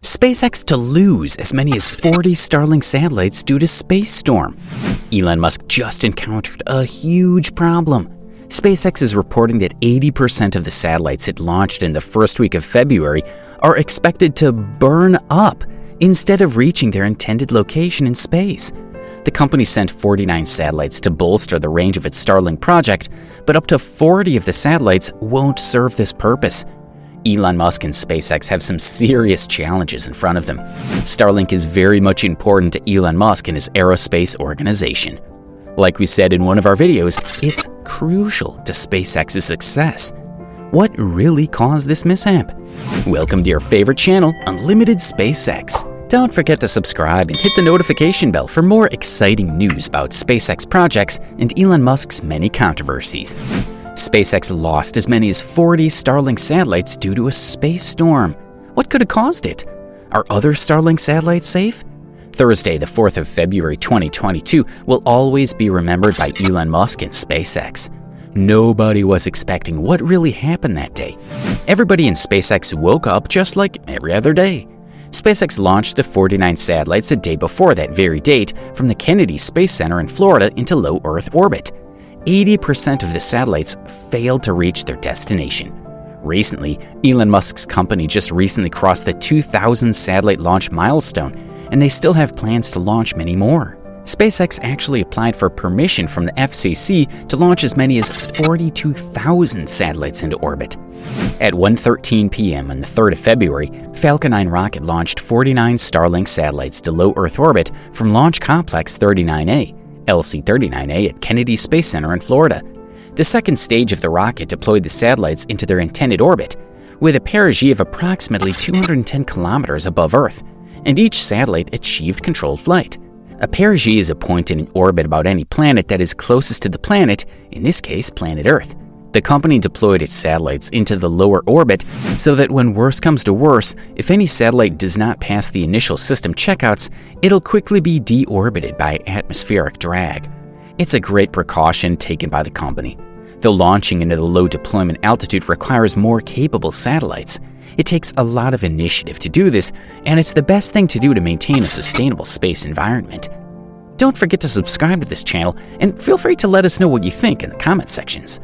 SpaceX to lose as many as 40 Starlink satellites due to space storm. Elon Musk just encountered a huge problem. SpaceX is reporting that 80% of the satellites it launched in the first week of February are expected to burn up instead of reaching their intended location in space. The company sent 49 satellites to bolster the range of its Starlink project, but up to 40 of the satellites won't serve this purpose. Elon Musk and SpaceX have some serious challenges in front of them. Starlink is very much important to Elon Musk and his aerospace organization. Like we said in one of our videos, it's crucial to SpaceX's success. What really caused this mishap? Welcome to your favorite channel, Unlimited SpaceX. Don't forget to subscribe and hit the notification bell for more exciting news about SpaceX projects and Elon Musk's many controversies. SpaceX lost as many as 40 Starlink satellites due to a space storm. What could have caused it? Are other Starlink satellites safe? Thursday, the 4th of February 2022 will always be remembered by Elon Musk and SpaceX. Nobody was expecting what really happened that day. Everybody in SpaceX woke up just like every other day. SpaceX launched the 49 satellites a day before that very date from the Kennedy Space Center in Florida into low Earth orbit. 80% of the satellites failed to reach their destination. Recently, Elon Musk's company just recently crossed the 2,000 satellite launch milestone, and they still have plans to launch many more. SpaceX actually applied for permission from the FCC to launch as many as 42,000 satellites into orbit. At 1:13 p.m. on the 3rd of February, Falcon 9 rocket launched 49 Starlink satellites to low Earth orbit from Launch Complex 39A, LC-39A at Kennedy Space Center in Florida. The second stage of the rocket deployed the satellites into their intended orbit, with a perigee of approximately 210 kilometers above Earth, and each satellite achieved controlled flight. A perigee is a point in an orbit about any planet that is closest to the planet, in this case, planet Earth. The company deployed its satellites into the lower orbit so that when worse comes to worse, if any satellite does not pass the initial system checkouts, it'll quickly be deorbited by atmospheric drag. It's a great precaution taken by the company. Though launching into the low deployment altitude requires more capable satellites, it takes a lot of initiative to do this, and it's the best thing to do to maintain a sustainable space environment. Don't forget to subscribe to this channel, and feel free to let us know what you think in the comment sections.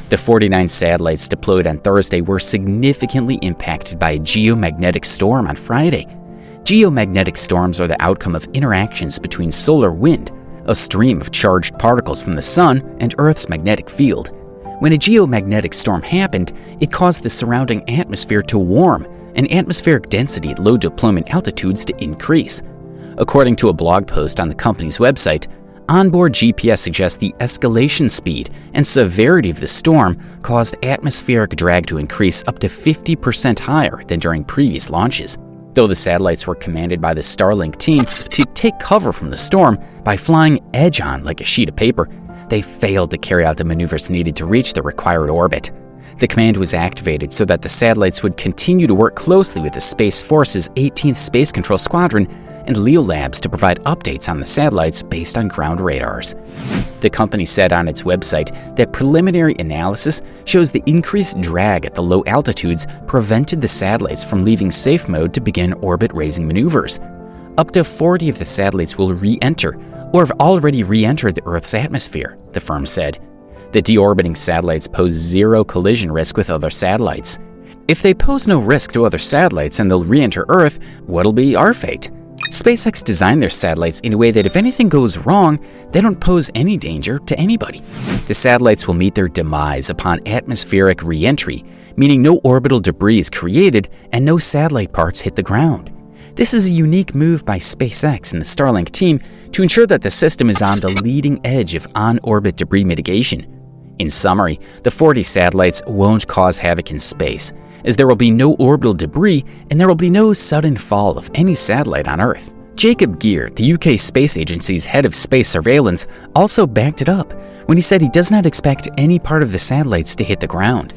The 49 satellites deployed on Thursday were significantly impacted by a geomagnetic storm on Friday. Geomagnetic storms are the outcome of interactions between solar wind, a stream of charged particles from the sun, and Earth's magnetic field. When a geomagnetic storm happened, it caused the surrounding atmosphere to warm and atmospheric density at low deployment altitudes to increase. According to a blog post on the company's website, onboard GPS suggests the escalation speed and severity of the storm caused atmospheric drag to increase up to 50% higher than during previous launches. Though the satellites were commanded by the Starlink team to take cover from the storm by flying edge-on like a sheet of paper, they failed to carry out the maneuvers needed to reach the required orbit. The command was activated so that the satellites would continue to work closely with the Space Force's 18th Space Control Squadron and Leo Labs to provide updates on the satellites based on ground radars. The company said on its website that preliminary analysis shows the increased drag at the low altitudes prevented the satellites from leaving safe mode to begin orbit-raising maneuvers. Up to 40 of the satellites will re-enter or have already re-entered the Earth's atmosphere, the firm said. The deorbiting satellites pose zero collision risk with other satellites. If they pose no risk to other satellites and they'll re-enter Earth, what'll be our fate? SpaceX designed their satellites in a way that if anything goes wrong, they don't pose any danger to anybody. The satellites will meet their demise upon atmospheric re-entry, meaning no orbital debris is created and no satellite parts hit the ground. This is a unique move by SpaceX and the Starlink team to ensure that the system is on the leading edge of on-orbit debris mitigation. In summary, the 40 satellites won't cause havoc in space, as there will be no orbital debris and there will be no sudden fall of any satellite on Earth. Jacob Gear, the UK Space Agency's head of space surveillance, also backed it up when he said he does not expect any part of the satellites to hit the ground.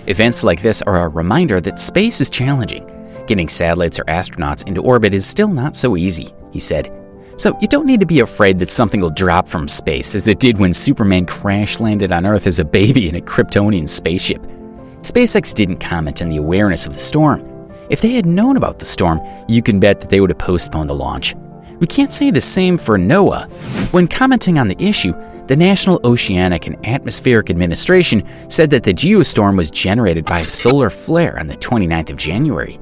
Events like this are a reminder that space is challenging. Getting satellites or astronauts into orbit is still not so easy, he said. So you don't need to be afraid that something will drop from space as it did when Superman crash-landed on Earth as a baby in a Kryptonian spaceship. SpaceX didn't comment on the awareness of the storm. If they had known about the storm, you can bet that they would have postponed the launch. We can't say the same for NOAA. When commenting on the issue, the National Oceanic and Atmospheric Administration said that the geostorm was generated by a solar flare on the 29th of January.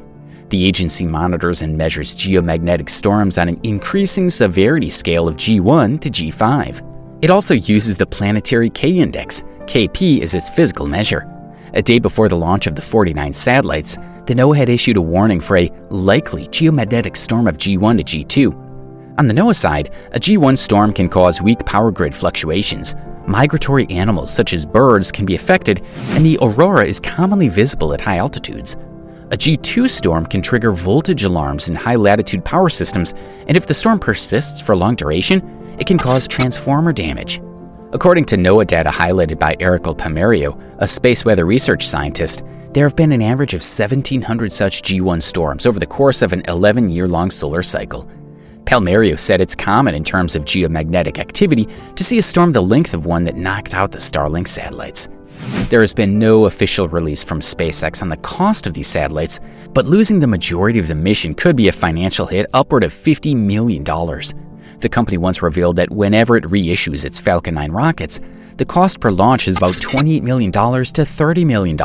The agency monitors and measures geomagnetic storms on an increasing severity scale of G1 to G5. It also uses the planetary K-index. KP is its physical measure. A day before the launch of the 49 satellites, the NOAA had issued a warning for a likely geomagnetic storm of G1 to G2. On the NOAA side, a G1 storm can cause weak power grid fluctuations. Migratory animals such as birds can be affected, and the aurora is commonly visible at high altitudes. A G2 storm can trigger voltage alarms in high-latitude power systems, and if the storm persists for a long duration, it can cause transformer damage. According to NOAA data highlighted by Ericol Palmerio, a space weather research scientist, there have been an average of 1,700 such G1 storms over the course of an 11-year-long solar cycle. Palmerio said it's common in terms of geomagnetic activity to see a storm the length of one that knocked out the Starlink satellites. There has been no official release from SpaceX on the cost of these satellites, but losing the majority of the mission could be a financial hit upward of $50 million. The company once revealed that whenever it reissues its Falcon 9 rockets, the cost per launch is about $28 million to $30 million.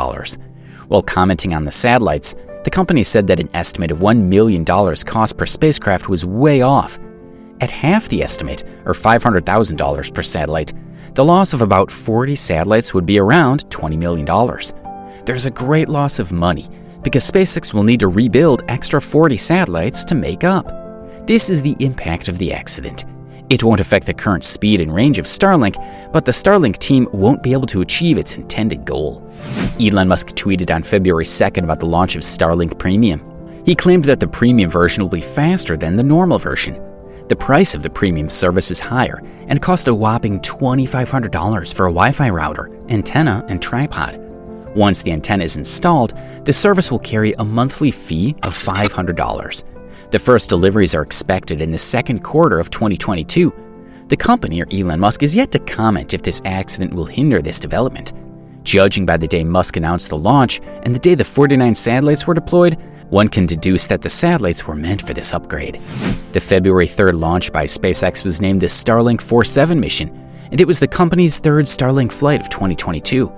While commenting on the satellites, the company said that an estimate of $1 million cost per spacecraft was way off. At half the estimate, or $500,000 per satellite, the loss of about 40 satellites would be around $20 million. There's a great loss of money because SpaceX will need to rebuild extra 40 satellites to make up. This is the impact of the accident. It won't affect the current speed and range of Starlink, but the Starlink team won't be able to achieve its intended goal. Elon Musk tweeted on February 2nd about the launch of Starlink Premium. He claimed that the premium version will be faster than the normal version. The price of the premium service is higher and costs a whopping $2,500 for a Wi-Fi router, antenna, and tripod. Once the antenna is installed, the service will carry a monthly fee of $500. The first deliveries are expected in the second quarter of 2022. The company, or Elon Musk, is yet to comment if this accident will hinder this development. Judging by the day Musk announced the launch and the day the 49 satellites were deployed, one can deduce that the satellites were meant for this upgrade. The February 3rd launch by SpaceX was named the Starlink 47 mission, and it was the company's third Starlink flight of 2022.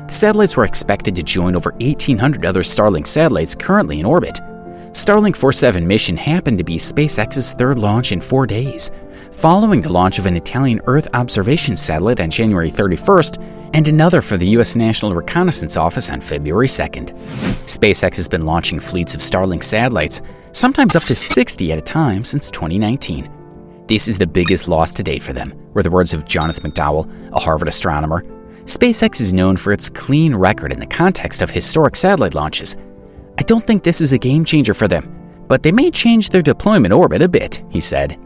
The satellites were expected to join over 1,800 other Starlink satellites currently in orbit. Starlink 47 mission happened to be SpaceX's third launch in 4 days, following the launch of an Italian Earth observation satellite on January 31st and another for the U.S. National Reconnaissance Office on February 2nd. SpaceX has been launching fleets of Starlink satellites, sometimes up to 60 at a time, since 2019. This is the biggest loss to date for them, were the words of Jonathan McDowell, a Harvard astronomer. SpaceX is known for its clean record in the context of historic satellite launches. I don't think this is a game changer for them, but they may change their deployment orbit a bit, he said.